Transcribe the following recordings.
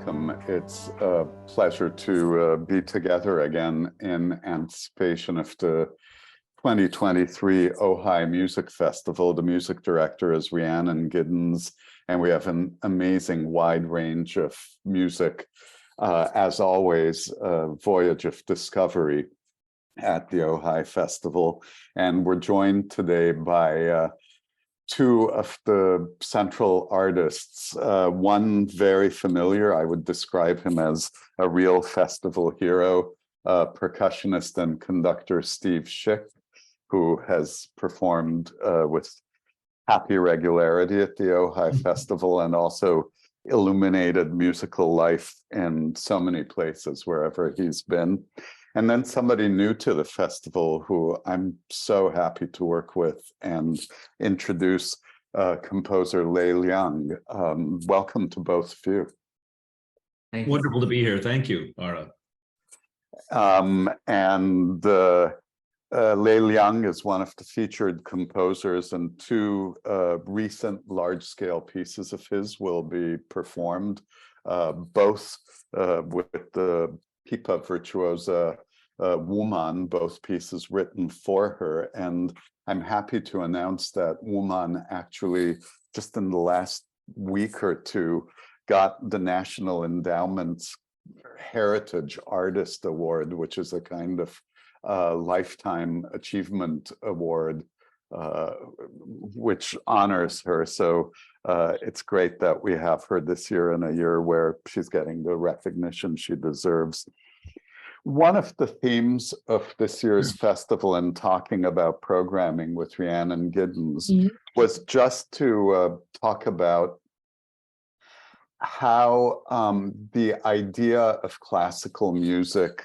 welcome. It's a pleasure to be together again in anticipation of the 2023 Ojai Music Festival. The music director is Rhiannon Giddens, and we have an amazing wide range of music. As always, a voyage of discovery at the Ojai Festival. And we're joined today by two of the central artists, one very familiar. I would describe him as a real festival hero, percussionist and conductor Steve Schick, who has performed with happy regularity at the Ojai Festival and also illuminated musical life in so many places wherever he's been. And then somebody new to the festival who I'm so happy to work with and introduce, composer Lei Liang. Welcome to both of you. Thank you. Wonderful to be here. Thank you, Ara. Lei Liang is one of the featured composers, and two recent large-scale pieces of his will be performed, both with the pipa virtuosa Woman, both pieces written for her. And I'm happy to announce that Woman actually, just in the last week or two, got the National Endowment's Heritage Artist Award, which is a kind of lifetime achievement award, which honors her. So it's great that we have her this year in a year where she's getting the recognition she deserves. One of the themes of this year's festival, and talking about programming with Rhiannon Giddens, was just to talk about how the idea of classical music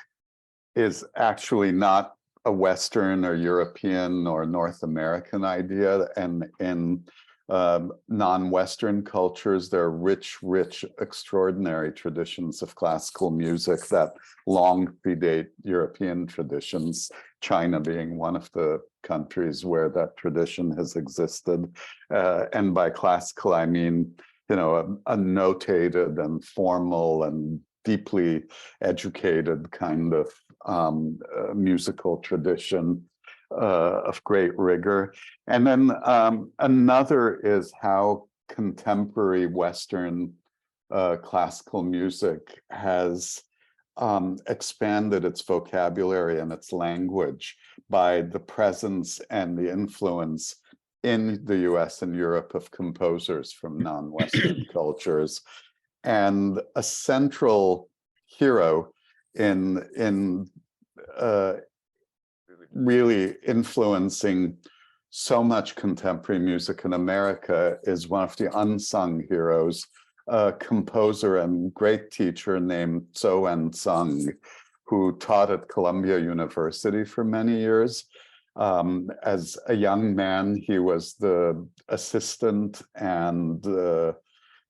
is actually not a Western or European or North American idea. And in non-Western cultures, there are rich, extraordinary traditions of classical music that long predate European traditions, China being one of the countries where that tradition has existed. And by classical, I mean, you know, a notated and formal and deeply educated kind of musical tradition of great rigor. And then another is how contemporary Western classical music has expanded its vocabulary and its language by the presence and the influence in the US and Europe of composers from non-Western cultures. And a central hero in really influencing so much contemporary music in America is one of the unsung heroes, a composer and great teacher named Chou Wen-chung, who taught at Columbia University for many years. As a young man, he was the assistant and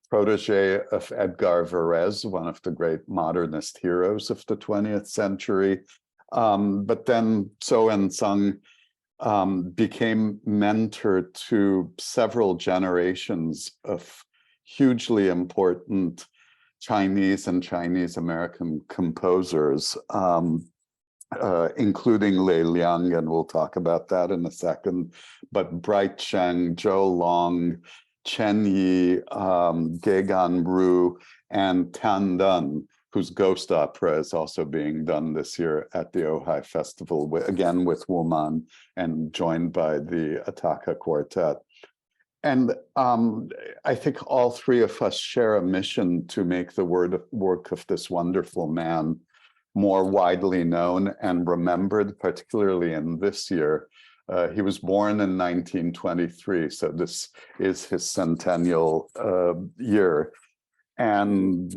protege of Edgar Varese, one of the great modernist heroes of the 20th century. But then Chou Wen-chung became mentor to several generations of hugely important Chinese and Chinese American composers, including Lei Liang, and we'll talk about that in a second, but Bright Cheng, Zhou Long, Chen Yi, Gegan Ru, and Tan Dun, whose ghost opera is also being done this year at the Ojai Festival, again with Woman, and joined by the Ataka Quartet. And I think all three of us share a mission to make the work of this wonderful man more widely known and remembered, particularly in this year. He was born in 1923, so this is his centennial year. And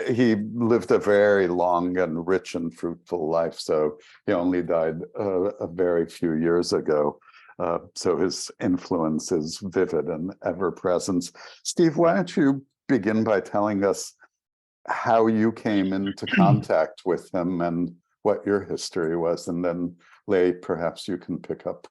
he lived a very long and rich and fruitful life. So he only died a very few years ago. So his influence is vivid and ever present. Steve, why don't you begin by telling us how you came into contact with him and what your history was, and then Lei, perhaps you can pick up.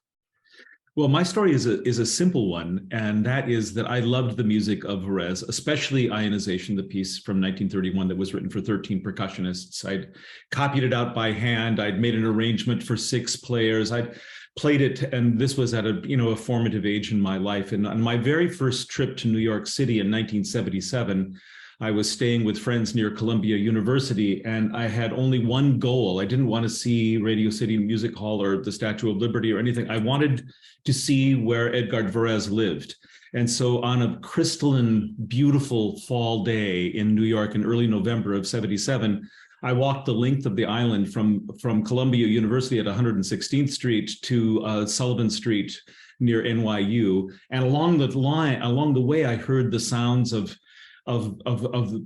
Well, my story is a simple one, and that is that I loved the music of Jerez, especially Ionization, the piece from 1931 that was written for 13 percussionists. I'd copied it out by hand. I'd made an arrangement for 6 players. I'd played it, and this was at a formative age in my life. And on my very first trip to New York City in 1977, I was staying with friends near Columbia University, and I had only one goal. I didn't want to see Radio City Music Hall or the Statue of Liberty or anything. I wanted to see where Edgar Varese lived. And so on a crystalline, beautiful fall day in New York in early November of 77, I walked the length of the island from Columbia University at 116th Street to Sullivan Street near NYU. And along the way, I heard the sounds of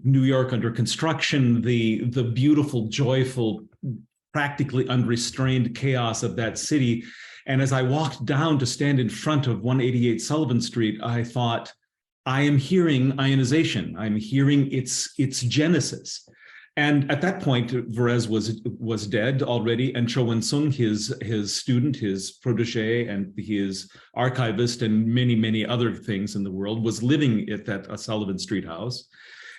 New York under construction, the beautiful, joyful, practically unrestrained chaos of that city. And as I walked down to stand in front of 188 Sullivan Street, I thought, I am hearing ionization. I'm hearing its genesis. And at that point, Varese was dead already, and Chou Wen-chung, his student, his protege, and his archivist, and many other things in the world, was living at that Sullivan Street house.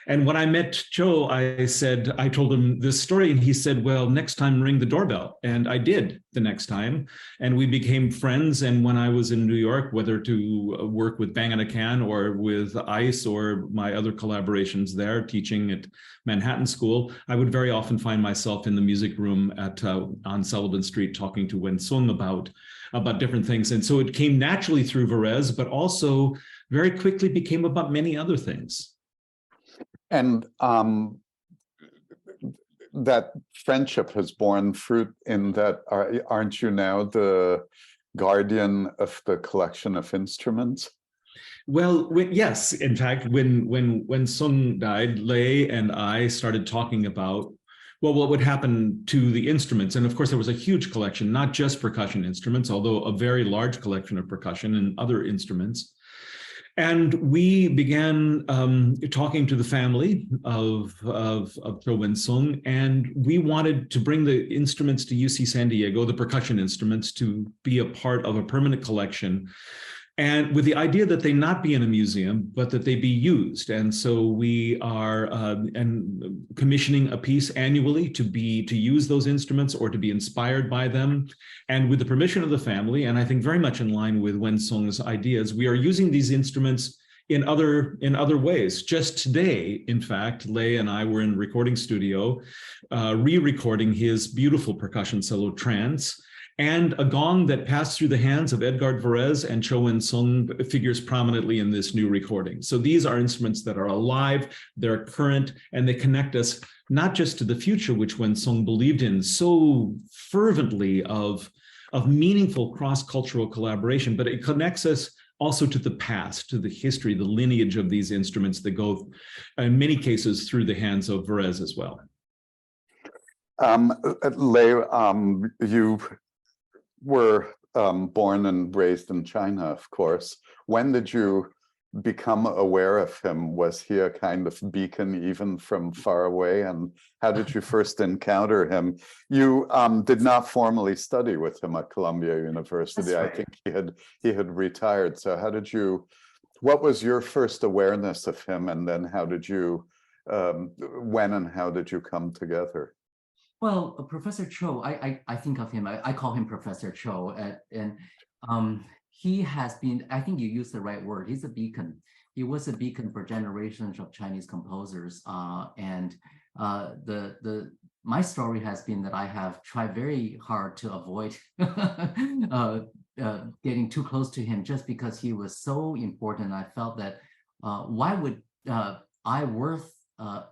And when I met Chou, I told him this story, and he said, well, next time ring the doorbell. And I did the next time, and we became friends. And when I was in New York, whether to work with Bang on a Can or with ICE or my other collaborations there, teaching at Manhattan School, I would very often find myself in the music room on Sullivan Street talking to Wen-chung about different things. And so it came naturally through Varese, but also very quickly became about many other things. And that friendship has borne fruit in that, aren't you now the guardian of the collection of instruments? Well, yes. In fact, when Sung died, Lei and I started talking about, well, what would happen to the instruments. And of course, there was a huge collection, not just percussion instruments, although a very large collection of percussion and other instruments. And we began talking to the family of Chou Wen-chung, and we wanted to bring the instruments to UC San Diego, the percussion instruments, to be a part of a permanent collection, and with the idea that they not be in a museum, but that they be used. And so we are commissioning a piece annually to use those instruments or to be inspired by them. And with the permission of the family, and I think very much in line with Wen-chung's ideas, we are using these instruments in other ways. Just today, in fact, Lei and I were in a recording studio, re-recording his beautiful percussion solo Trance, and a gong that passed through the hands of Edgar Varese and Chou Wen-chung figures prominently in this new recording. So these are instruments that are alive, they're current, and they connect us not just to the future, which Wen-chung believed in so fervently, of meaningful cross-cultural collaboration, but it connects us also to the past, to the history, the lineage of these instruments that go, in many cases, through the hands of Varese as well. Lei, you were born and raised in China, of course. When did you become aware of him? Was he a kind of beacon even from far away? And how did you first encounter him? You did not formally study with him at Columbia University. Right. I think he had retired. So what was your first awareness of him? And then how did you, when and how did you come together? Well, Professor Chou, I think of him, I call him Professor Chou, and he has been, I think you used the right word, he's a beacon. He was a beacon for generations of Chinese composers, and my story has been that I have tried very hard to avoid getting too close to him, just because he was so important. I felt that why would I worth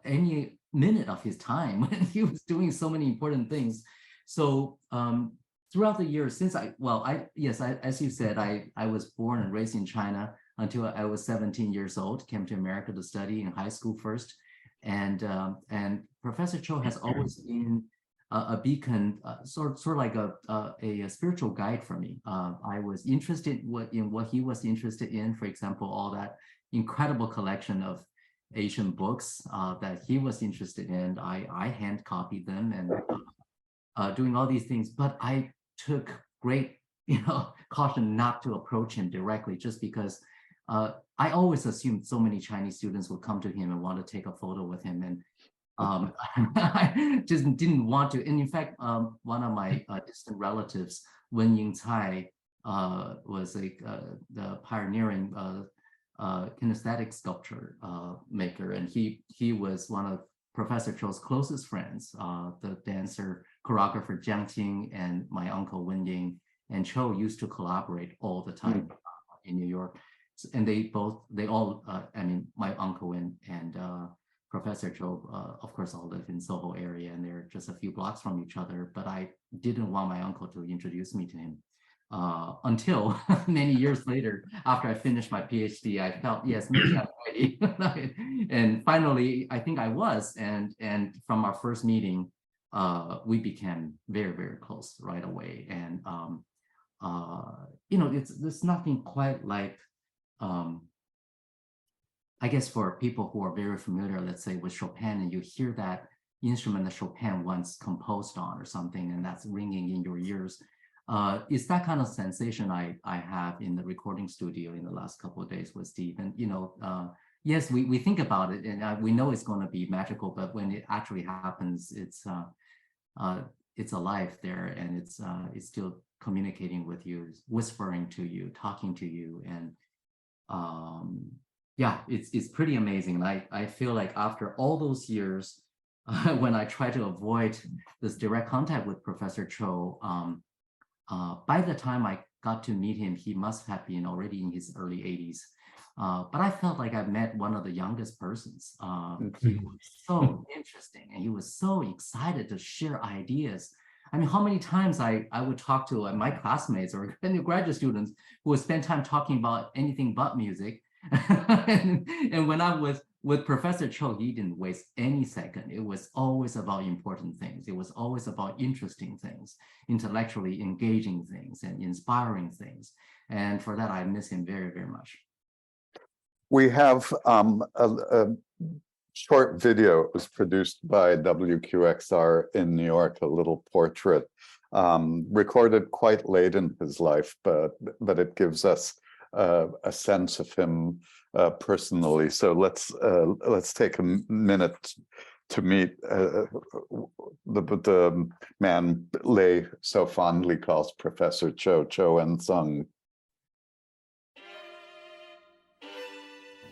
any minute of his time when he was doing so many important things. So throughout the years, since as you said, I was born and raised in China until I was 17 years old, came to America to study in high school first. And Professor Chou has always been a beacon, sort of like a spiritual guide for me. I was interested in what he was interested in. For example, all that incredible collection of Asian books that he was interested in. I hand copied them and doing all these things, but I took great caution not to approach him directly, just because I always assumed so many Chinese students would come to him and want to take a photo with him, and I just didn't want to. And in fact, one of my distant relatives, Wen Ying-cai, was the pioneering kinesthetic sculpture maker, and he was one of Professor Chou's closest friends, the dancer choreographer Jiang Qing and my uncle Wen Ying and Chou used to collaborate all the time in New York. And they all, I mean, my uncle and Professor Chou, of course, all live in Soho area, and they're just a few blocks from each other. But I didn't want my uncle to introduce me to him until many years later, after I finished my PhD. I felt, yes, maybe I'm ready. And finally, I think I was. And from our first meeting, we became very, very close right away. And it's nothing quite like. I guess for people who are very familiar, let's say with Chopin, and you hear that instrument that Chopin once composed on or something, and that's ringing in your ears, it's that kind of sensation I have in the recording studio in the last couple of days with Steve. And yes, we think about it, and we know it's going to be magical, but when it actually happens, it's alive there, and it's still communicating with you, whispering to you, talking to you, and yeah, it's pretty amazing. And I feel like after all those years, when I try to avoid this direct contact with Professor Chou, by the time I got to meet him, he must have been already in his early 80s. But I felt like I met one of the youngest persons. He was so interesting, and he was so excited to share ideas. I mean, how many times I would talk to my classmates or graduate students who would spend time talking about anything but music. and when I was with Professor Chou, he didn't waste any second. It was always about important things. It was always about interesting things, intellectually engaging things, and inspiring things. And for that, I miss him very, very much. We have a short video. It was produced by WQXR in New York, a little portrait, recorded quite late in his life, but it gives us a sense of him personally. So let's take a minute to meet the man Lei so fondly calls Professor Chou Wen-chung.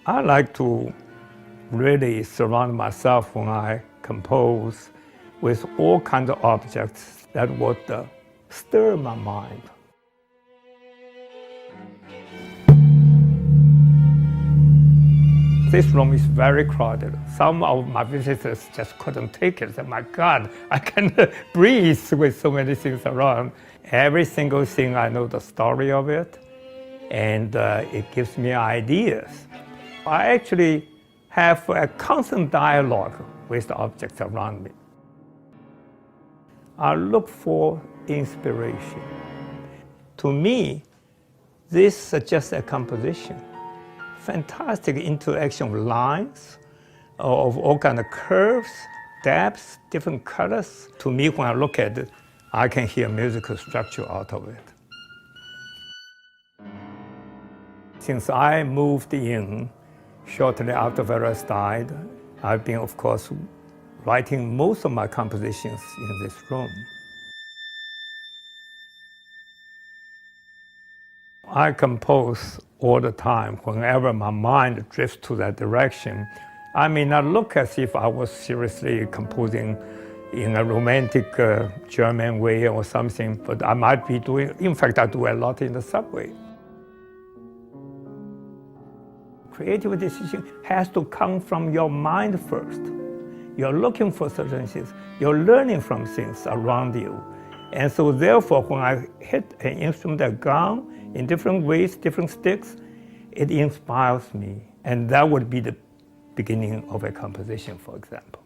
I like to really surround myself when I compose with all kinds of objects that would stir my mind. This room is very crowded. Some of my visitors just couldn't take it. Said, my God, I can't breathe with so many things around. Every single thing, I know the story of it, and it gives me ideas. I actually have a constant dialogue with the objects around me. I look for inspiration. To me, this suggests a composition. Fantastic interaction of lines, of all kinds of curves, depths, different colors. To me, when I look at it, I can hear musical structure out of it. Since I moved in shortly after Varese died, I've been, of course, writing most of my compositions in this room. I compose all the time. Whenever my mind drifts to that direction, I may not look as if I was seriously composing in a romantic German way or something, but I might be doing, in fact, I do a lot in the subway. Creative decision has to come from your mind first. You're looking for certain things. You're learning from things around you. And so therefore, when I hit an instrument, a gong, in different ways, different sticks, it inspires me. And that would be the beginning of a composition, for example.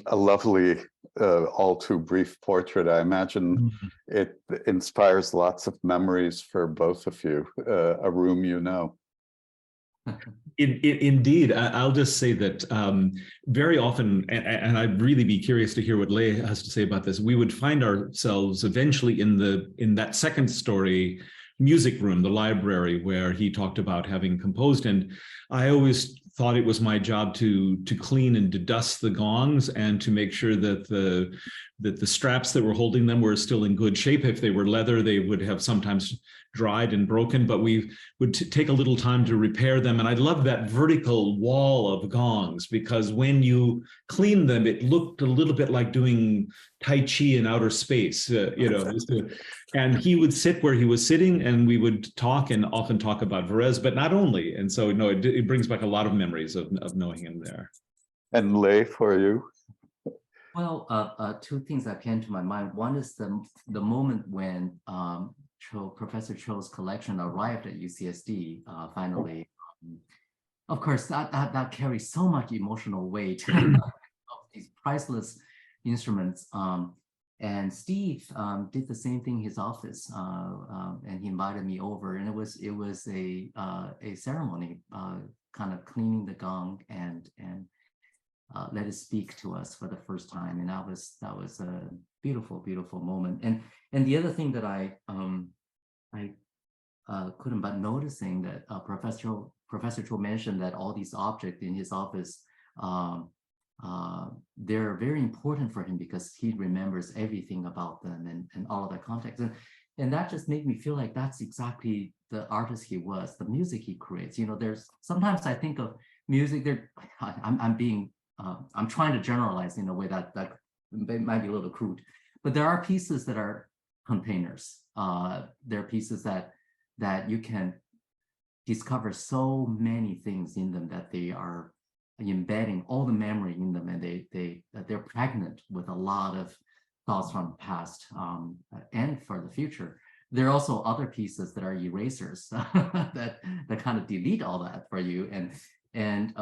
A lovely all too brief portrait. I imagine it inspires lots of memories for both of you, a room you know. Indeed, I'll just say that very often, and I'd really be curious to hear what Lei has to say about this, we would find ourselves eventually in that second story music room, the library, where he talked about having composed. And I always thought it was my job to clean and to dust the gongs and to make sure that the straps that were holding them were still in good shape. If they were leather, they would have sometimes dried and broken, but we would take a little time to repair them. And I love that vertical wall of gongs, because when you clean them, it looked a little bit like doing Tai Chi in outer space, and he would sit where he was sitting and we would talk, and often talk about Varese, but not only. And so, it brings back a lot of memories of knowing him there. And Lei, for you? Well, two things that came to my mind. One is the moment when Professor Chou's collection arrived at UCSD finally. Of course, that carries so much emotional weight of these priceless instruments. And Steve did the same thing in his office, and he invited me over, and it was a ceremony, kind of cleaning the gong and let it speak to us for the first time, and that was a beautiful moment. And the other thing that I couldn't but noticing that Professor Chou mentioned that all these objects in his office, they're very important for him because he remembers everything about them and all of that context. And that just made me feel like that's exactly the artist he was, the music he creates. There's sometimes I think of music there. I'm trying to generalize in a way that might be a little crude, but there are pieces that are containers. There are pieces that you can discover so many things in them, that they are embedding all the memory in them, and they're pregnant with a lot of thoughts from the past and for the future. There are also other pieces that are erasers that kind of delete all that for you. And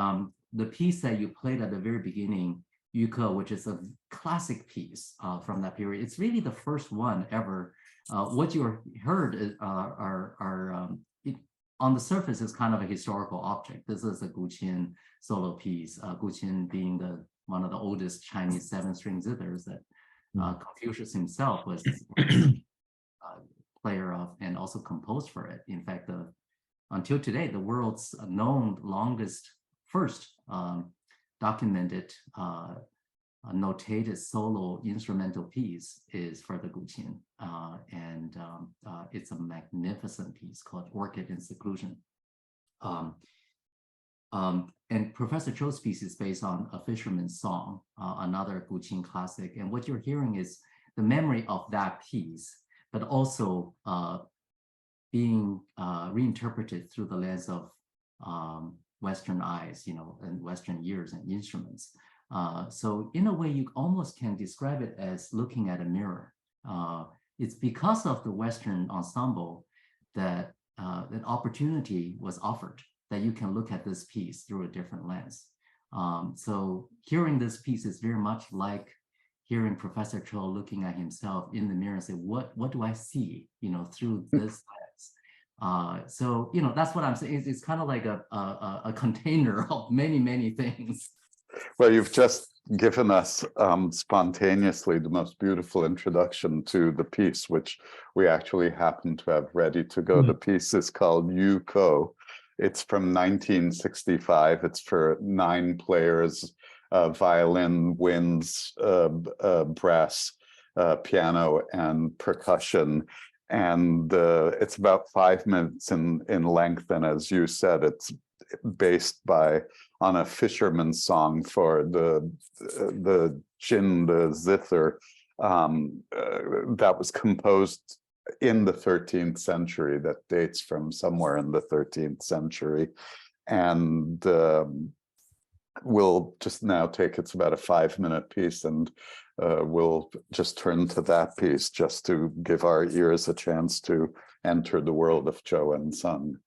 the piece that you played at the very beginning, Yuko, which is a classic piece from that period, it's really the first one ever. What you heard is, on the surface is kind of a historical object. This is a Guqin solo piece, Guqin being one of the oldest Chinese 7-string zithers that Confucius himself was player of and also composed for it. In fact, until today, the world's known longest, first documented notated solo instrumental piece is for the Guqin, and it's a magnificent piece called Orchid in Seclusion. And Professor Chou's piece is based on A Fisherman's Song, another Guqin classic. And what you're hearing is the memory of that piece, but also being reinterpreted through the lens of Western eyes, and Western ears and instruments. So in a way, you almost can describe it as looking at a mirror. It's because of the Western ensemble that that opportunity was offered, that you can look at this piece through a different lens. So hearing this piece is very much like hearing Professor Chou looking at himself in the mirror and say, what do I see, through this lens? So, that's what I'm saying. It's kind of like a container of many things. Well, you've just given us spontaneously the most beautiful introduction to the piece, which we actually happen to have ready to go. The piece is called Yuko. It's from 1965. It's for 9 players, violin, winds, brass, piano, and percussion. And it's about 5 minutes in length. And as you said, it's based on a fisherman's song for the Jin, the zither, that was composed in the 13th century, that dates from somewhere in the 13th century. And we'll just now it's about a 5-minute piece, and we'll just turn to that piece just to give our ears a chance to enter the world of Chou Wen-chung.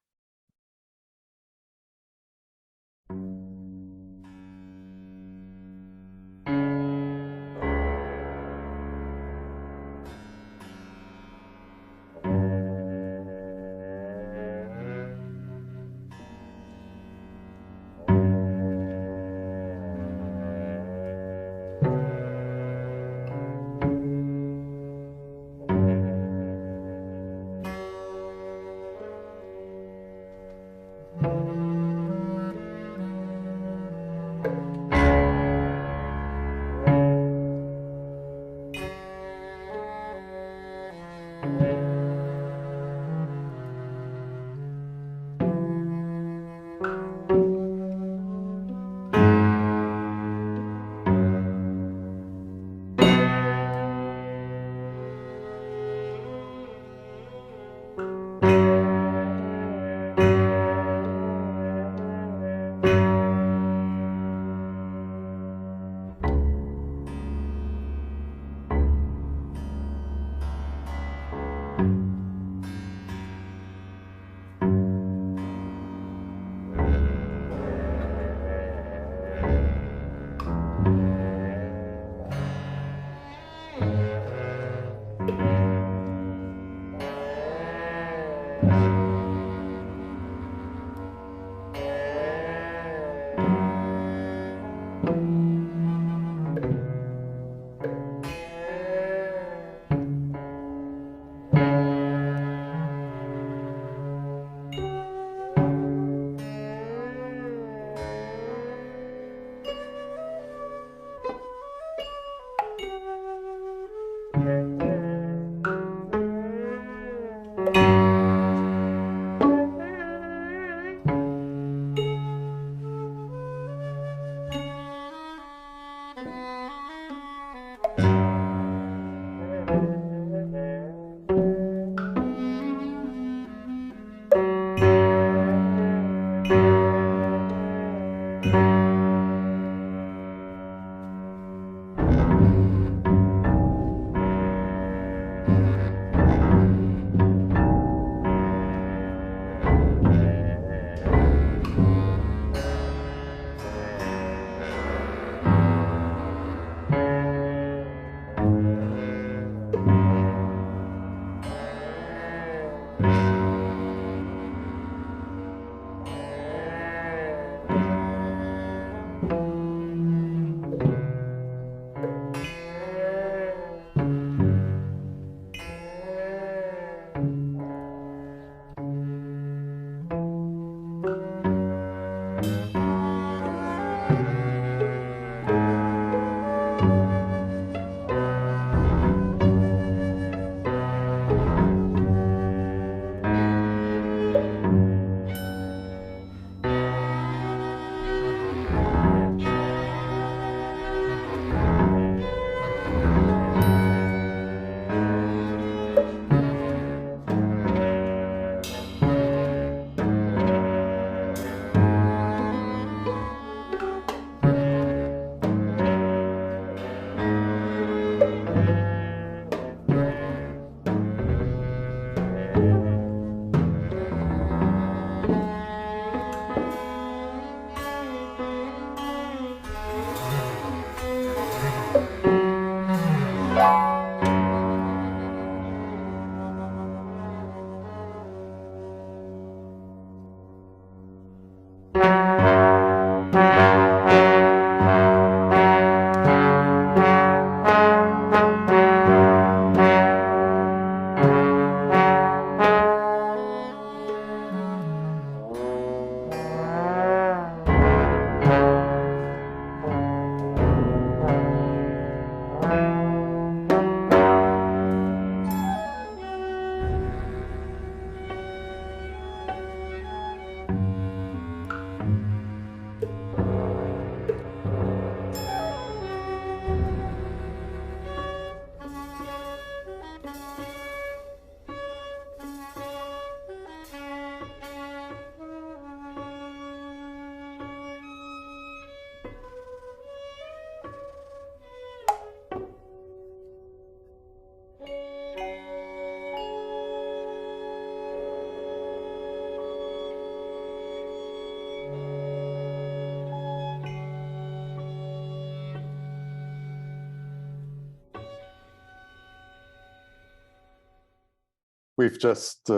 We've just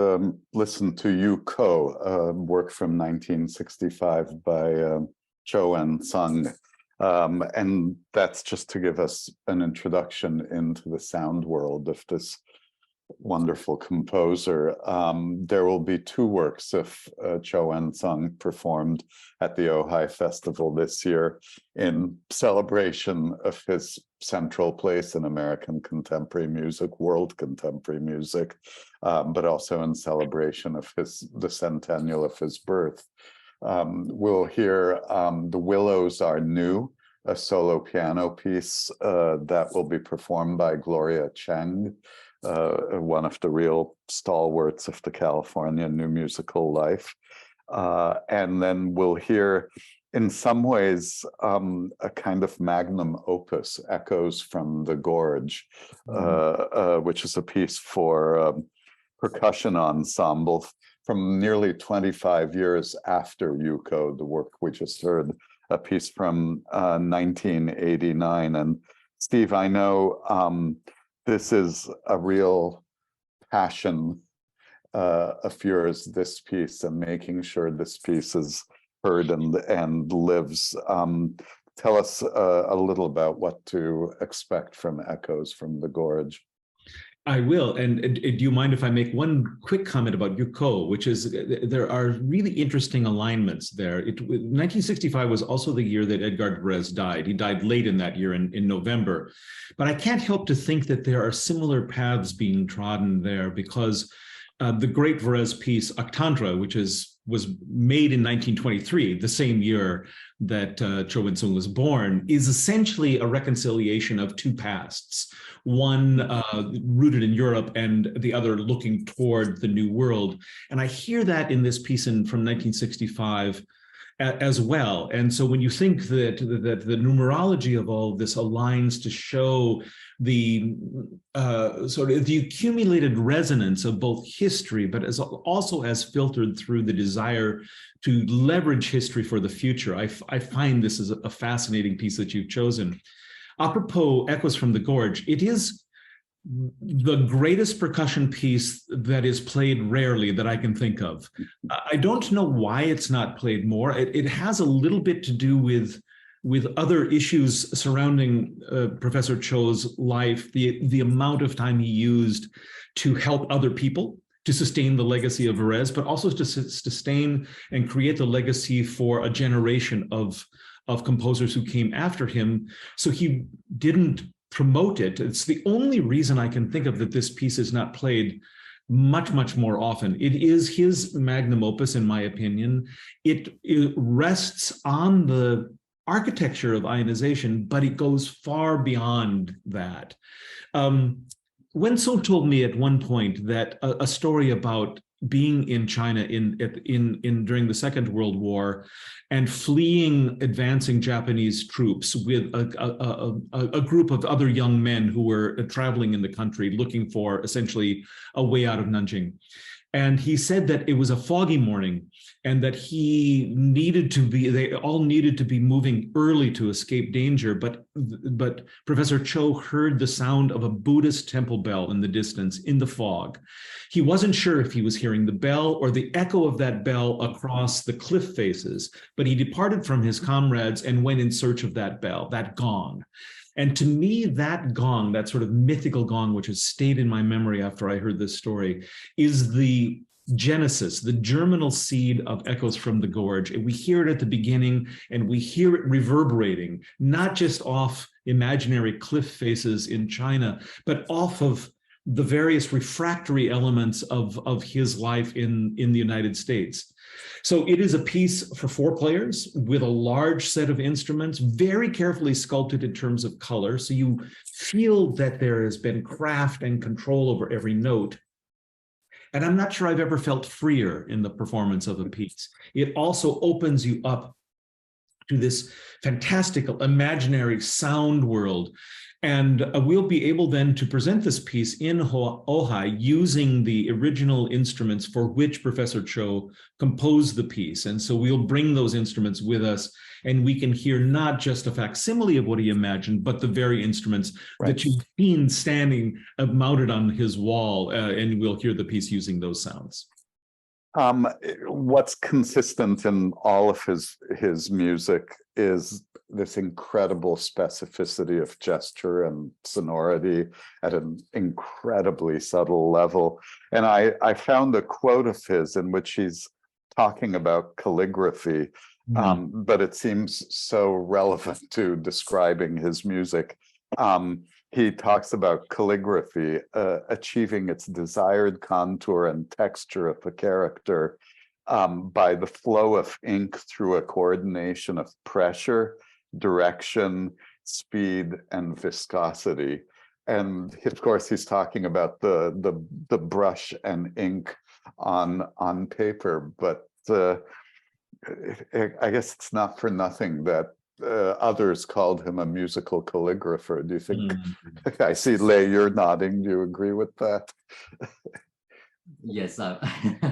listened to Yu Ko, a work from 1965 by Chou Wen-chung. And that's just to give us an introduction into the sound world of this wonderful composer. There will be two works of Chou Wen-chung performed at the Ojai Festival this year in celebration of his central place in American contemporary music, world contemporary music, but also in celebration of the centennial of his birth. We'll hear The Willows Are New, a solo piano piece that will be performed by Gloria Cheng, one of the real stalwarts of the California new musical life. And then we'll hear, in some ways, a kind of magnum opus, Echoes from the Gorge, which is a piece for percussion ensemble from nearly 25 years after Yuko, the work we just heard, a piece from 1989. And Steve, I know this is a real passion of yours, this piece, and making sure this piece is heard and lives. tell us a little about what to expect from Echoes from the Gorge. I will. And do you mind if I make one quick comment about Yuko, which is there are really interesting alignments there. 1965 was also the year that Edgar Varese died. He died late in that year in November. But I can't help to think that there are similar paths being trodden there, because the great Varese piece, Octandra, which was made in 1923, the same year that Chou Wen-chung was born, is essentially a reconciliation of two pasts, one rooted in Europe and the other looking toward the New World. And I hear that in this piece from 1965 as well. And so when you think that the numerology of all of this aligns to show the sort of the accumulated resonance of both history, but also as filtered through the desire to leverage history for the future, I find this is a fascinating piece that you've chosen. Apropos Echoes from the Gorge, it is the greatest percussion piece that is played rarely that I can think of. I don't know why it's not played more. It has a little bit to do with other issues surrounding Professor Chou's life, the amount of time he used to help other people, to sustain the legacy of Varese, but also to sustain and create the legacy for a generation of composers who came after him. So he didn't promote it. It's the only reason I can think of that this piece is not played much, much more often. It is his magnum opus, in my opinion. It rests on the architecture of ionization, but it goes far beyond that. Wen-chung told me at one point that a story about being in China during the Second World War and fleeing advancing Japanese troops with a group of other young men who were traveling in the country looking for essentially a way out of Nanjing. And he said that it was a foggy morning and that they all needed to be moving early to escape danger. But Professor Chou heard the sound of a Buddhist temple bell in the distance in the fog. He wasn't sure if he was hearing the bell or the echo of that bell across the cliff faces, but he departed from his comrades and went in search of that bell, that gong. And to me, that gong, that sort of mythical gong, which has stayed in my memory after I heard this story, is the genesis, the germinal seed of Echoes from the Gorge. And we hear it at the beginning and we hear it reverberating, not just off imaginary cliff faces in China, but off of the various refractory elements of his life in the United States. So it is a piece for 4 players with a large set of instruments, very carefully sculpted in terms of color. So you feel that there has been craft and control over every note. And I'm not sure I've ever felt freer in the performance of a piece. It also opens you up to this fantastical imaginary sound world. And we'll be able then to present this piece in Ojai using the original instruments for which Professor Chou composed the piece. And so we'll bring those instruments with us and we can hear not just a facsimile of what he imagined, but the very instruments that you've seen standing mounted on his wall, and we'll hear the piece using those sounds. What's consistent in all of his music is this incredible specificity of gesture and sonority at an incredibly subtle level. And I found a quote of his in which he's talking about calligraphy, but it seems so relevant to describing his music. He talks about calligraphy achieving its desired contour and texture of a character by the flow of ink through a coordination of pressure, direction, speed, and viscosity. And of course, he's talking about the brush and ink on paper, but I guess it's not for nothing that others called him a musical calligrapher. Do you think? I see, Lei, you're nodding. Do you agree with that? Yes,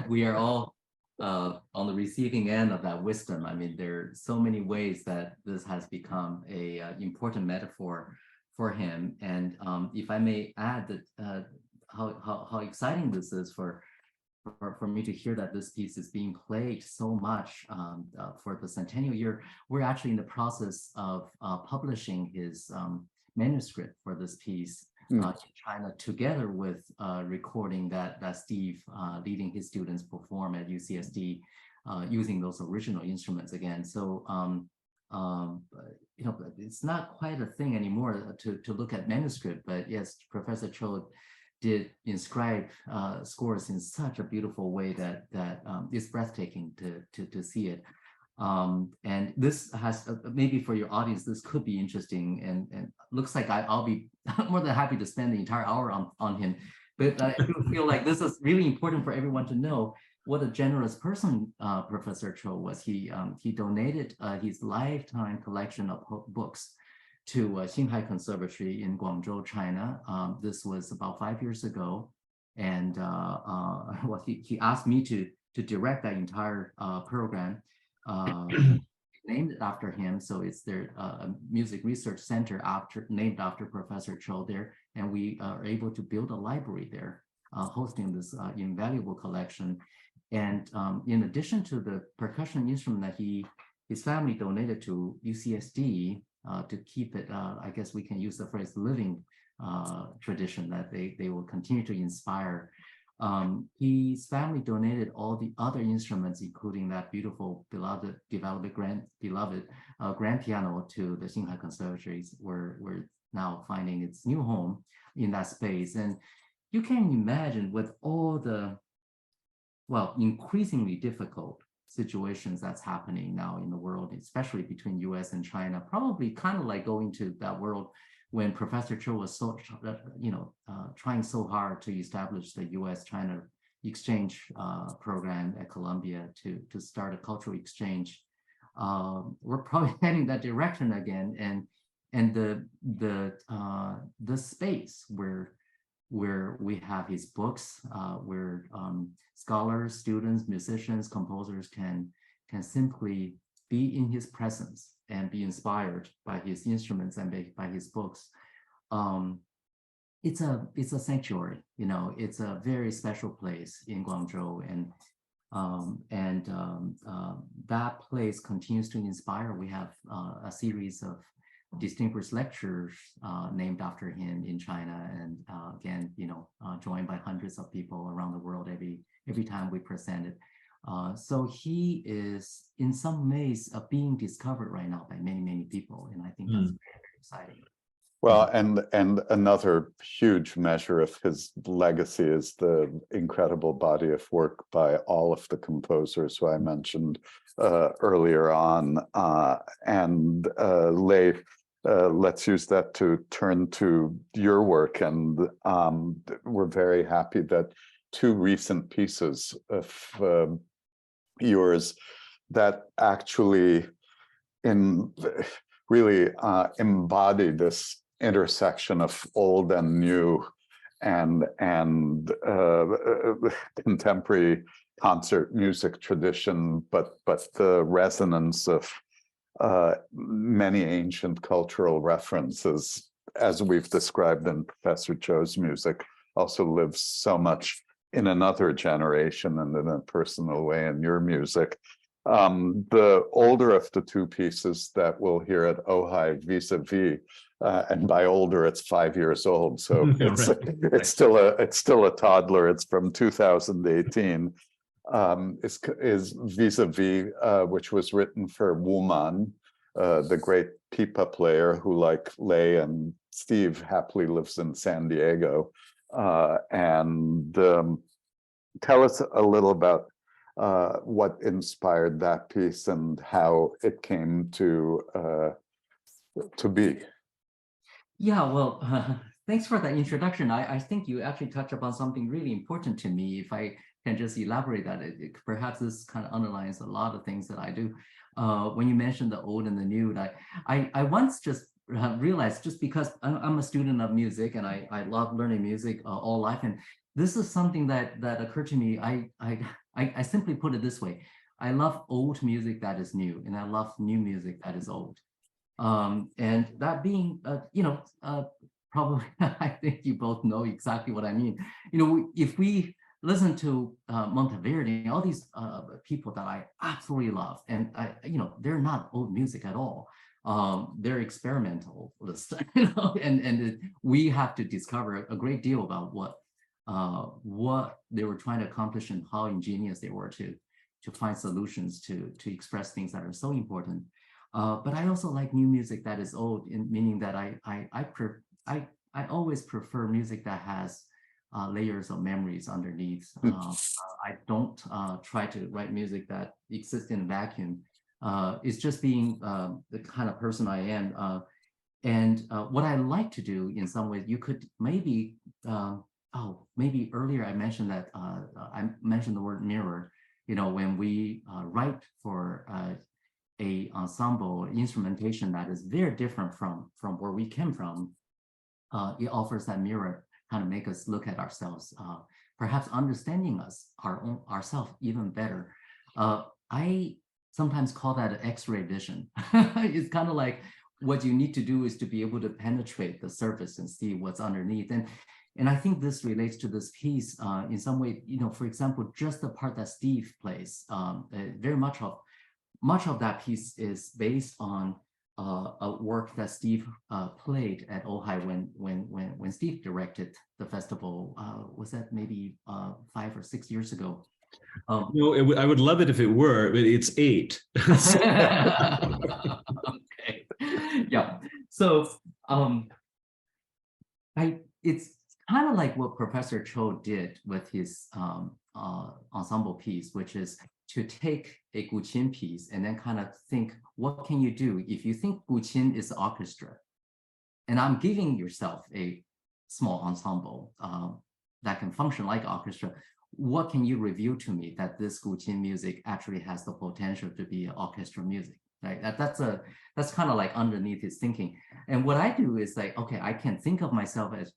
we are all on the receiving end of that wisdom. I mean, there are so many ways that this has become a important metaphor for him. And if I may add that how exciting this is for for me to hear that this piece is being played so much for the centennial year. We're actually in the process of publishing his manuscript for this piece in China, together with recording that Steve leading his students perform at UCSD using those original instruments again. So it's not quite a thing anymore to look at manuscript, but yes, Professor Chou did inscribe scores in such a beautiful way that it's breathtaking to see it. And this has maybe for your audience, this could be interesting, and looks like I'll be more than happy to spend the entire hour on him. But I do feel like this is really important for everyone to know what a generous person Professor Chou was. He donated his lifetime collection of books to Xinghai Conservatory in Guangzhou, China. This was about 5 years ago, and well, he asked me to direct that entire program. Named after him, so it's their music research center named after Professor Chou there, and we are able to build a library there, hosting this invaluable collection. And in addition to the percussion instrument that his family donated to UCSD to keep it, I guess we can use the phrase living tradition that they will continue to inspire. His family donated all the other instruments, including that beautiful beloved grand piano to the Xinghai Conservatories, where we're now finding its new home in that space. And you can imagine with all the, well, increasingly difficult situations that's happening now in the world, especially between US and China, probably kind of like going to that world when Professor Chou was so, trying so hard to establish the US-China exchange program at Columbia to start a cultural exchange. We're probably heading that direction again, and the space where we have his books, where scholars, students, musicians, composers can simply be in his presence and be inspired by his instruments and by his books. It's a sanctuary, it's a very special place in Guangzhou, and that place continues to inspire. We have a series of distinguished lectures named after him in China, and again, joined by hundreds of people around the world every time we present it. So he is in some ways being discovered right now by many people, and I think that's very exciting. Well, and another huge measure of his legacy is the incredible body of work by all of the composers who I mentioned earlier on. And Lei, let's use that to turn to your work. And we're very happy that two recent pieces of yours that actually really embody this intersection of old and new and contemporary concert music tradition, but the resonance of many ancient cultural references, as we've described in Professor Chou's music, also lives so much in another generation and in a personal way in your music. The older of the two pieces that we'll hear at Ojai, vis-à-vis, and by older, it's 5 years old, so it's still a toddler. It's from 2018. Is vis-à-vis, which was written for Wu Man, the great pipa player who, like Lei and Steve, happily lives in San Diego. And tell us a little about what inspired that piece and how it came to be. Yeah, well, thanks for that introduction. I think you actually touched upon something really important to me. If I can just elaborate that, perhaps this kind of underlines a lot of things that I do. When you mentioned the old and the new, I once just realized, just because I'm a student of music and I love learning music all life, and this is something that occurred to me. I simply put it this way: I love old music that is new, and I love new music that is old. And that being, probably, I think you both know exactly what I mean. If we listen to Monteverdi, all these people that I absolutely love, and they're not old music at all. They're experimentalists, and we have to discover a great deal about what they were trying to accomplish and how ingenious they were to find solutions to express things that are so important. But I also like new music that is old, meaning that I always prefer music that has layers of memories underneath. I don't try to write music that exists in a vacuum. It's just being the kind of person I am. And what I like to do in some ways, you could maybe, maybe earlier I mentioned that, I mentioned the word mirror. When we write for a ensemble instrumentation that is very different from where we came from, it offers that mirror, kind of make us look at ourselves, perhaps understanding ourselves even better. I sometimes call that an X-ray vision. It's kind of like what you need to do is to be able to penetrate the surface and see what's underneath. And I think this relates to this piece in some way. For example, just the part that Steve plays, very much of that piece is based on a work that Steve played at Ojai when Steve directed the festival. Was that maybe 5 or 6 years ago? No, I would love it if it were, but it's 8. Okay. Yeah. So it's kind of like what Professor Chou did with his ensemble piece, which is to take a guqin piece and then kind of think, what can you do if you think guqin is orchestra, and I'm giving yourself a small ensemble that can function like orchestra. What can you reveal to me that this guqin music actually has the potential to be orchestral music? Right? That's kind of like underneath his thinking. And what I do is like, okay, I can think of myself as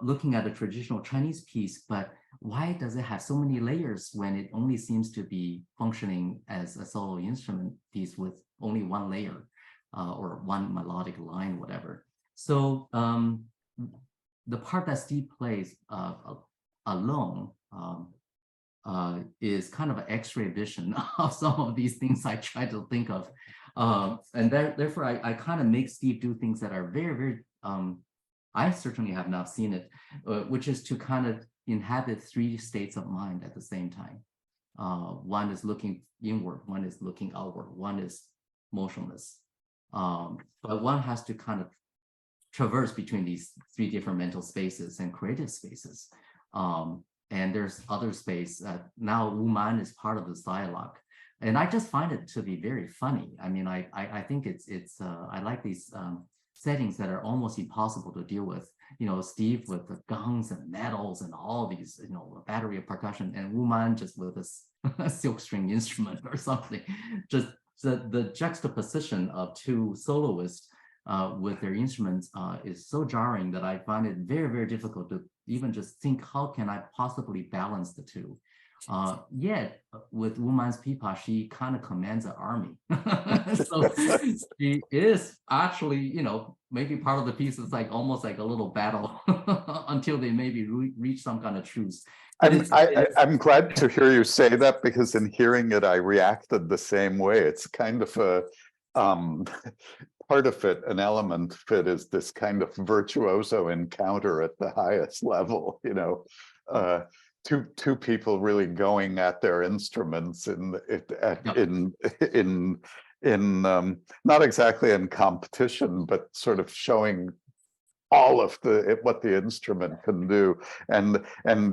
looking at a traditional Chinese piece, but why does it have so many layers when it only seems to be functioning as a solo instrument piece with only one layer or one melodic line, whatever. So the part that Steve plays alone is kind of an X-ray vision of some of these things I try to think of. And therefore, I kind of make Steve do things that are very, very, I certainly have not seen it, which is to kind of inhabit 3 states of mind at the same time. One is looking inward, one is looking outward, one is motionless. But one has to kind of traverse between these 3 different mental spaces and creative spaces. And there's other space. Now Wuman is part of this dialogue. And I just find it to be very funny. I mean, I think it's I like these settings that are almost impossible to deal with. Steve with the gongs and medals and all these, a battery of percussion, and Wuman just with a silk string instrument or something. Just the juxtaposition of 2 soloists with their instruments is so jarring that I find it very, very difficult to even just think, how can I possibly balance the 2? Yet with Wuman's pipa, she kind of commands an army. So she is actually, maybe part of the piece is like almost like a little battle until they maybe reach some kind of truce. I'm glad to hear you say that, because in hearing it, I reacted the same way. It's kind of a part of it, an element of it is this kind of virtuoso encounter at the highest level, two people really going at their instruments in not exactly in competition, but sort of showing all of what the instrument can do. And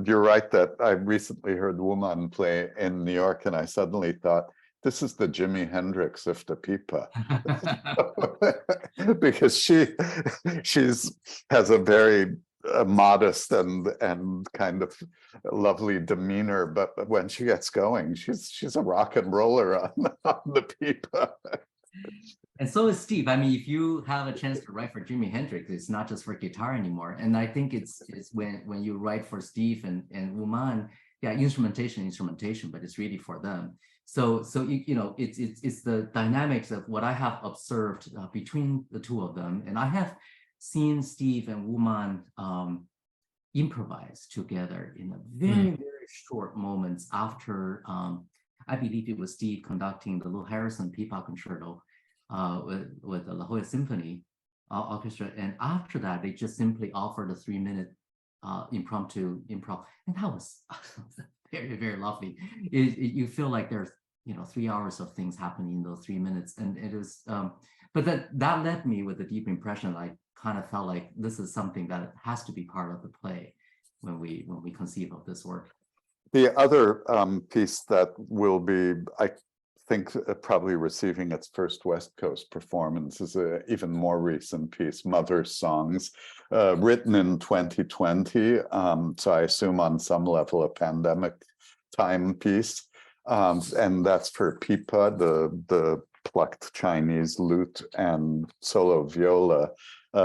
you're right that I recently heard Wuman play in New York, and I suddenly thought, this is the Jimi Hendrix of the pipa. Because she has a very modest and kind of lovely demeanor, but when she gets going, she's a rock and roller on the pipa. And so is Steve. I mean, if you have a chance to write for Jimi Hendrix, it's not just for guitar anymore. And I think it's when you write for Steve and Wuman, yeah, instrumentation, but it's really for them. So it's the dynamics of what I have observed between the 2 of them. And I have seen Steve and Wuman, improvise together in a very, very short moments after, I believe it was Steve conducting the Lou Harrison Pipa Concerto with the La Jolla Symphony Orchestra. And after that, they just simply offered a 3-minute impromptu improv. And that was very, very lovely. You feel like there's, 3 hours of things happening in those 3 minutes. And it was, but that left me with a deep impression. I kind of felt like this is something that has to be part of the play when we conceive of this work. The other piece that will be, I think, probably receiving its first West Coast performance is an even more recent piece, Mother's Songs, written in 2020. So I assume on some level a pandemic time piece. And that's for pipa, the plucked Chinese lute, and solo viola,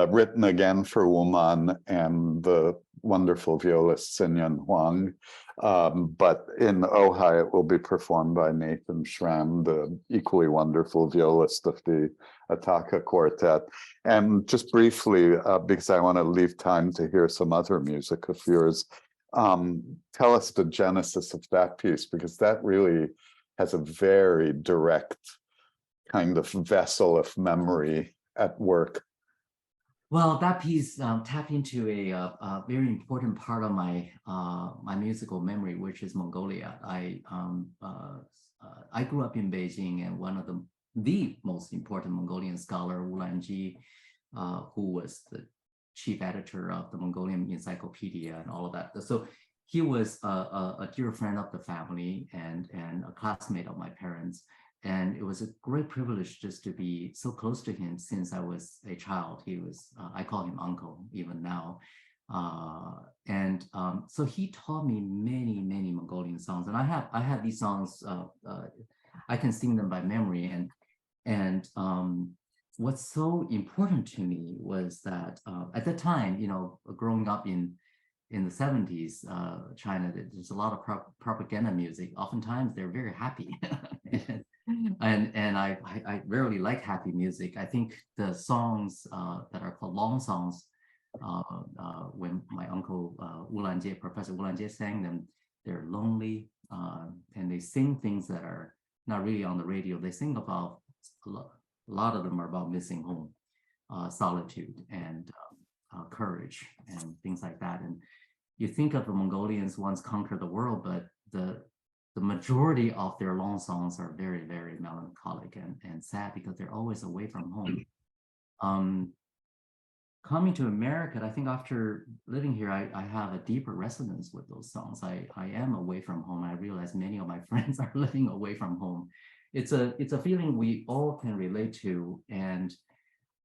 written again for Wuman and the wonderful violist Xinyan Huang. But in Ojai, it will be performed by Nathan Schramm, the equally wonderful violist of the Ataka Quartet. And just briefly, because I want to leave time to hear some other music of yours, tell us the genesis of that piece, because that really has a very direct kind of vessel of memory at work. Well, that piece tapped into a very important part of my my musical memory, which is Mongolia. I grew up in Beijing, and one of the most important Mongolian scholar, Wu Lanji, who was the chief editor of the Mongolian Encyclopedia and all of that. So he was a dear friend of the family and a classmate of my parents. And it was a great privilege just to be so close to him since I was a child. He was, I call him uncle even now. So he taught me many, many Mongolian songs. And I have these songs, I can sing them by memory. And what's so important to me was that at the time, growing up in the 70s, China, there's a lot of propaganda music. Oftentimes they're very happy. And I rarely like happy music. I think the songs that are called long songs, when my uncle Professor Wu Lanjie sang them, they're lonely, and they sing things that are not really on the radio. They sing about, a lot of them are about missing home, solitude, and courage, and things like that. And you think of the Mongolians once conquered the world, but the majority of their long songs are very, very melancholic and sad because they're always away from home. Coming to America, I think after living here, I have a deeper resonance with those songs. I am away from home. I realize many of my friends are living away from home. It's a feeling we all can relate to. And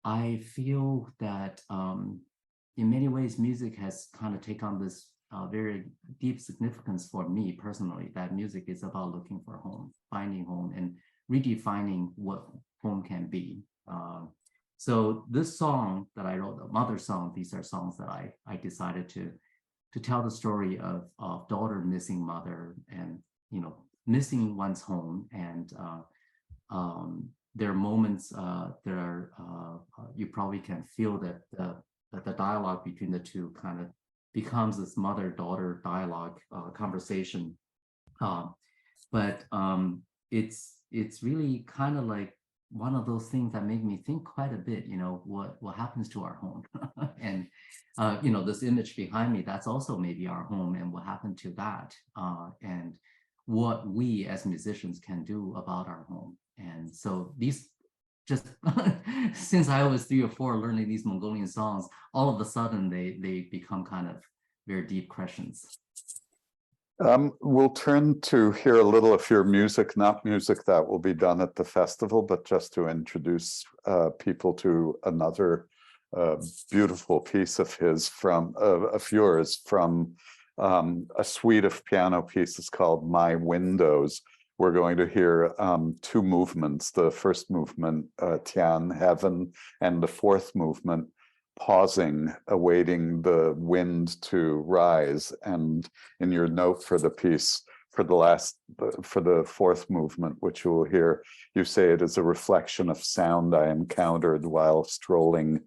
I feel that in many ways, music has kind of taken on this very deep significance for me personally, that music is about looking for home, finding home, and redefining what home can be. So this song that I wrote, the Mother Song, these are songs that I decided to tell the story of daughter missing mother, and missing one's home. And there are moments that are you probably can feel that the dialogue between the two kind of becomes this mother-daughter dialogue conversation. But it's really kind of like one of those things that make me think quite a bit, what happens to our home. And this image behind me, that's also maybe our home, and what happened to that, and what we as musicians can do about our home. And so these, just since I was 3 or 4 learning these Mongolian songs, all of a sudden they become kind of very deep questions. We'll turn to hear a little of your music, not music that will be done at the festival, but just to introduce people to another beautiful piece of yours from a suite of piano pieces called My Windows. We're going to hear 2 movements. The first movement, Tian, Heaven, and the fourth movement, Pausing, awaiting the wind to rise. And in your note for the piece, for the fourth movement, which you will hear, you say it is a reflection of sound I encountered while strolling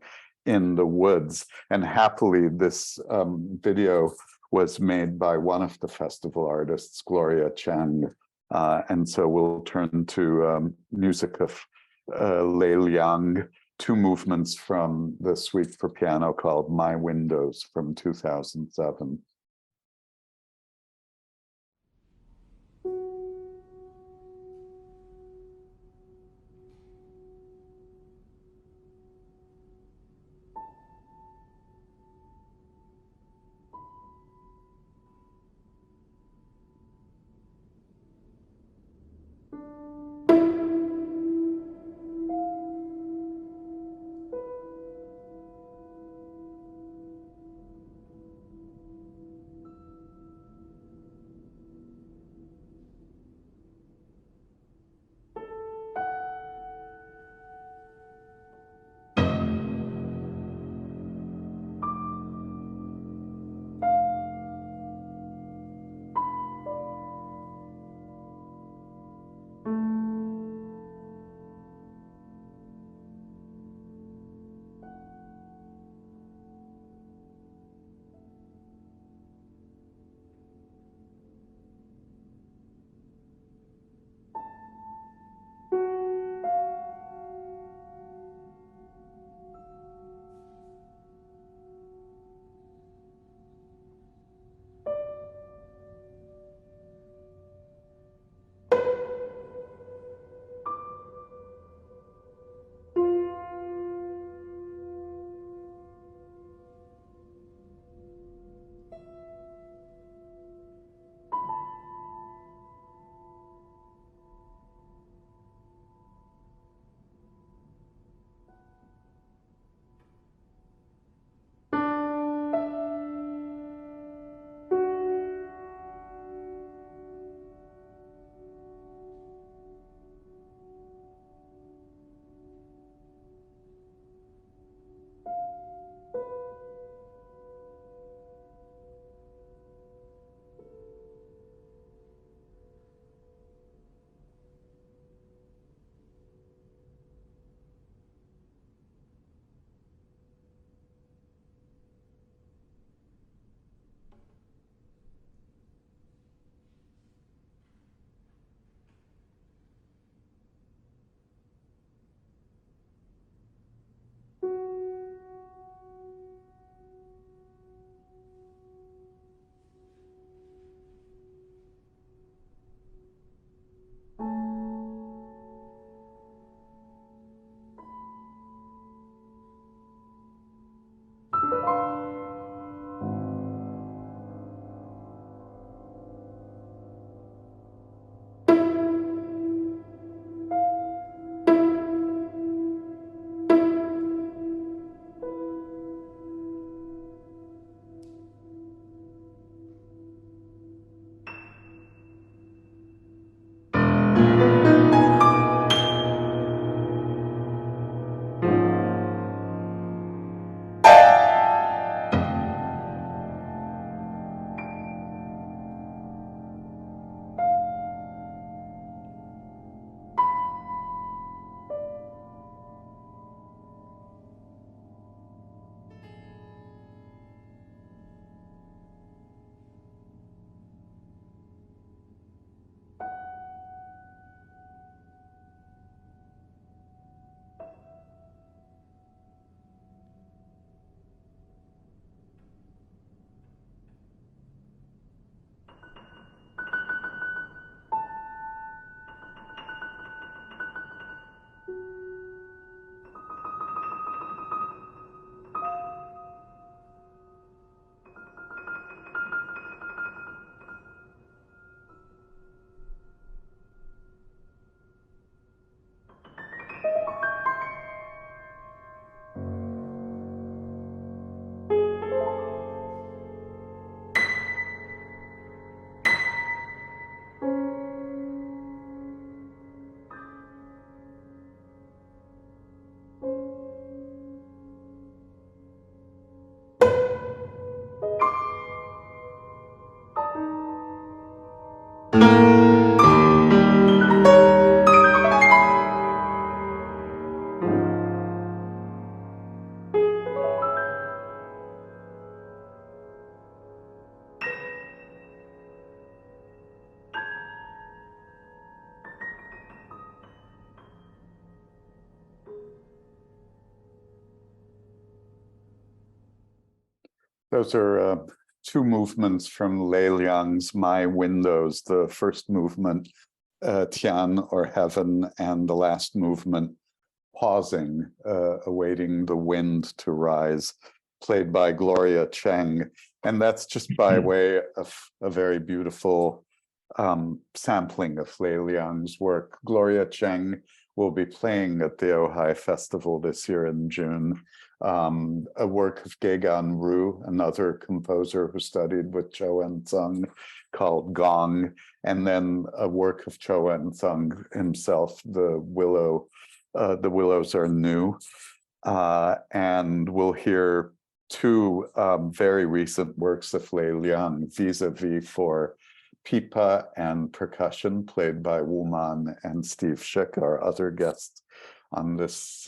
in the woods. And happily, this video was made by one of the festival artists, Gloria Chang. And so we'll turn to music of Lei Liang, two movements from the suite for piano called My Windows from 2007. Those are two movements from Lei Liang's My Windows. The first movement, Tian or Heaven, and the last movement, Pausing, awaiting the wind to rise, played by Gloria Cheng. And that's just by way of a very beautiful sampling of Lei Liang's work. Gloria Cheng will be playing at the Ojai Festival this year in June. A work of Gegan Ru, another composer who studied with Chou Wen-chung, called Gong, and then a work of Chou Wen-chung himself, The Willows Are New. And we'll hear two very recent works of Lei Liang, vis-à-vis for pipa and percussion, played by Wu Man and Steve Schick, our other guests on this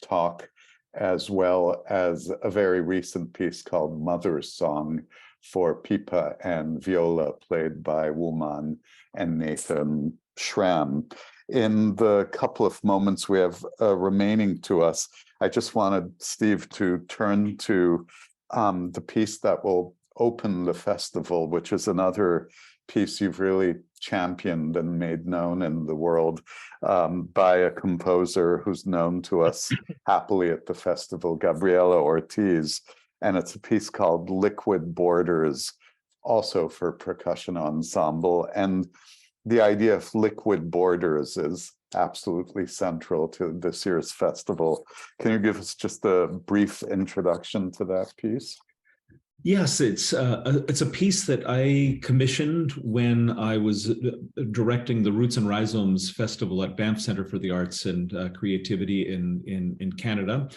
talk, as well as a very recent piece called Mother's Song for pipa and viola, played by Wu Man and Nathan Schramm. In the couple of moments we have remaining to us, I just wanted Steve to turn to the piece that will open the festival, which is another piece you've really championed and made known in the world by a composer who's known to us happily at the festival, Gabriela Ortiz. And it's a piece called Liquid Borders, also for percussion ensemble. And the idea of liquid borders is absolutely central to this year's festival. Can you give us just a brief introduction to that piece? Yes, it's a piece that I commissioned when I was directing the Roots and Rhizomes Festival at Banff Centre for the Arts and Creativity in Canada.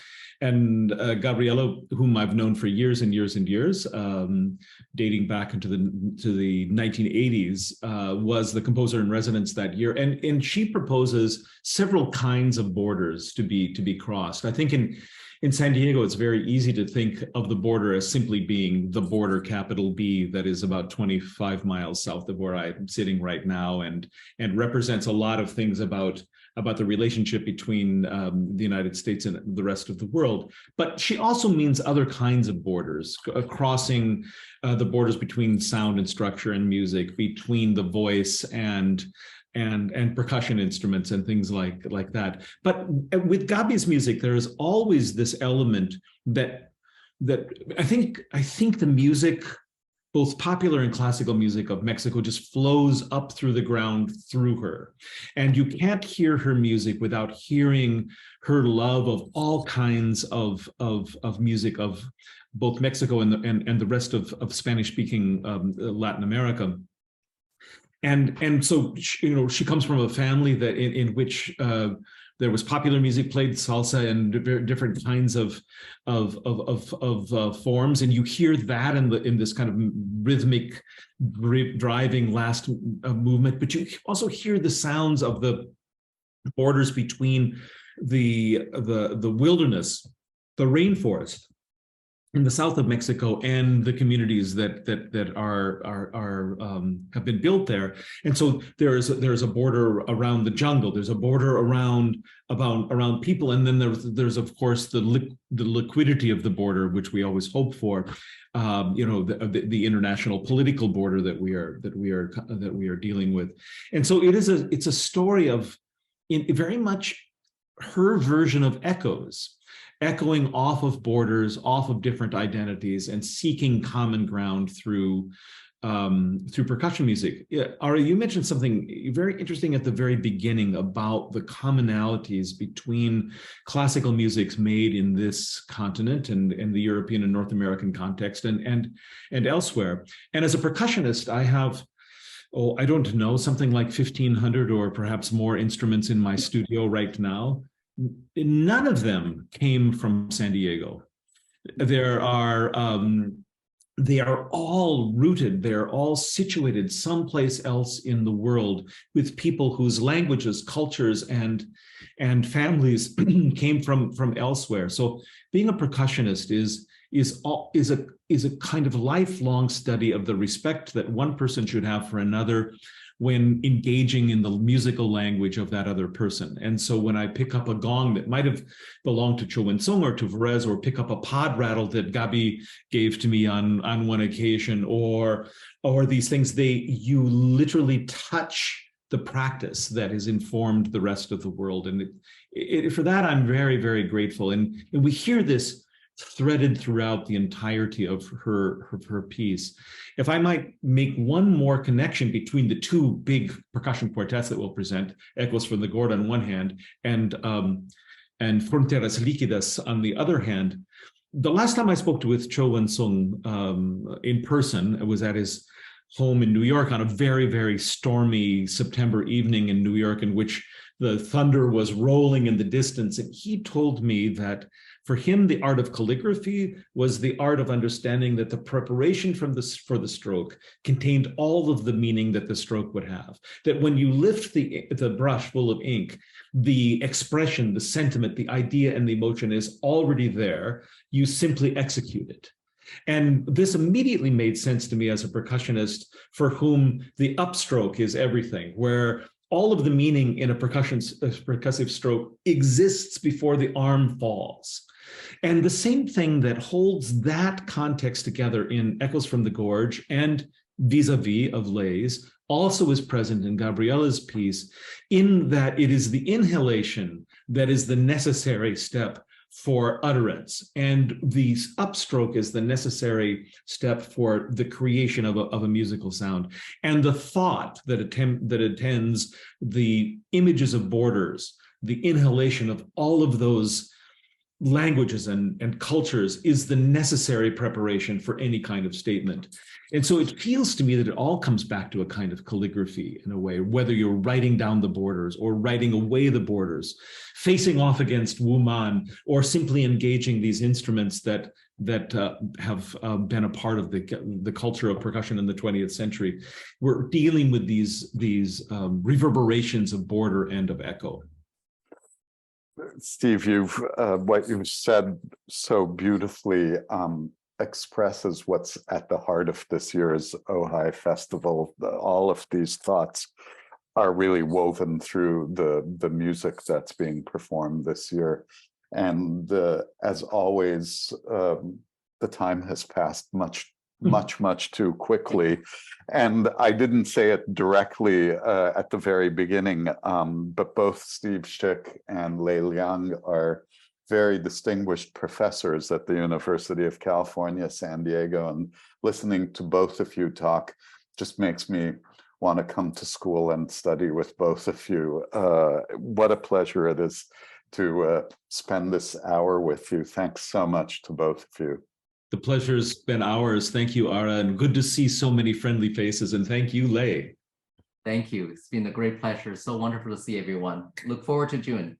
And Gabriela, whom I've known for years and years and years, dating back into the 1980s, was the composer in residence that year. And she proposes several kinds of borders to be crossed. I think in San Diego, it's very easy to think of the border as simply being the border, capital B, that is about 25 miles south of where I'm sitting right now, and represents a lot of things about the relationship between the United States and the rest of the world. But she also means other kinds of borders, crossing the borders between sound and structure and music, between the voice and percussion instruments and things like that. But with Gabi's music, there is always this element that I think the music, both popular and classical music of Mexico, just flows up through the ground through her. And you can't hear her music without hearing her love of all kinds of music of both Mexico and the rest of Spanish-speaking Latin America. And so, she comes from a family that in which there was popular music, played salsa and different kinds of forms, and you hear that in this kind of rhythmic, driving last movement. But you also hear the sounds of the borders between the wilderness, the rainforest in the south of Mexico, and the communities that have been built there. And so there's a border around the jungle. There's a border around people, and then there's of course the liquidity of the border, which we always hope for. The international political border that we are dealing with. And so it's a story of very much her version of echoing off of borders, off of different identities, and seeking common ground through percussion music. Ara, you mentioned something very interesting at the very beginning about the commonalities between classical musics made in this continent and the European and North American context and elsewhere. And as a percussionist, I have, I don't know, something like 1,500 or perhaps more instruments in my studio right now. None of them came from San Diego. They are all rooted, they're all situated someplace else in the world, with people whose languages, cultures, and families came from elsewhere. So being a percussionist is a kind of lifelong study of the respect that one person should have for another, when engaging in the musical language of that other person. And so when I pick up a gong that might have belonged to Chou Wen-chung or to Varese, or pick up a pod rattle that Gabi gave to me on one occasion, or these things, you literally touch the practice that has informed the rest of the world. And for that, I'm very, very grateful. And we hear this threaded throughout the entirety of her piece. If I might make one more connection between the two big percussion quartets that we'll present, Echoes from the Gourd on one hand, and Fronteras Líquidas on the other hand. The last time I spoke with Chou Wen-chung in person, it was at his home in New York on a very, very stormy September evening in New York, in which the thunder was rolling in the distance. And he told me that for him, the art of calligraphy was the art of understanding that the preparation for the stroke contained all of the meaning that the stroke would have. That when you lift the brush full of ink, the expression, the sentiment, the idea, and the emotion is already there. You simply execute it. And this immediately made sense to me as a percussionist for whom the upstroke is everything, where all of the meaning in a percussive stroke exists before the arm falls. And the same thing that holds that context together in Echoes from the Gorge and Vis-à-vis of Lei's also is present in Gabriela's piece, in that it is the inhalation that is the necessary step for utterance, and the upstroke is the necessary step for the creation of a musical sound. And the thought that attends the images of borders, the inhalation of all of those languages and cultures is the necessary preparation for any kind of statement. And so it feels to me that it all comes back to a kind of calligraphy in a way, whether you're writing down the borders or writing away the borders, facing off against Wuman, or simply engaging these instruments that have been a part of the culture of percussion in the 20th century. We're dealing with these reverberations of border and of echo. Steve, what you've said so beautifully expresses what's at the heart of this year's Ojai Festival. All of these thoughts are really woven through the music that's being performed this year. And as always, the time has passed much too quickly. And I didn't say it directly at the very beginning, but both Steve Schick and Lei Liang are very distinguished professors at the University of California, San Diego, and listening to both of you talk just makes me want to come to school and study with both of you. What a pleasure it is to spend this hour with you. Thanks so much to both of you. The pleasure's been ours. Thank you, Ara, and good to see so many friendly faces. And thank you, Lei. Thank you. It's been a great pleasure. So wonderful to see everyone. Look forward to June.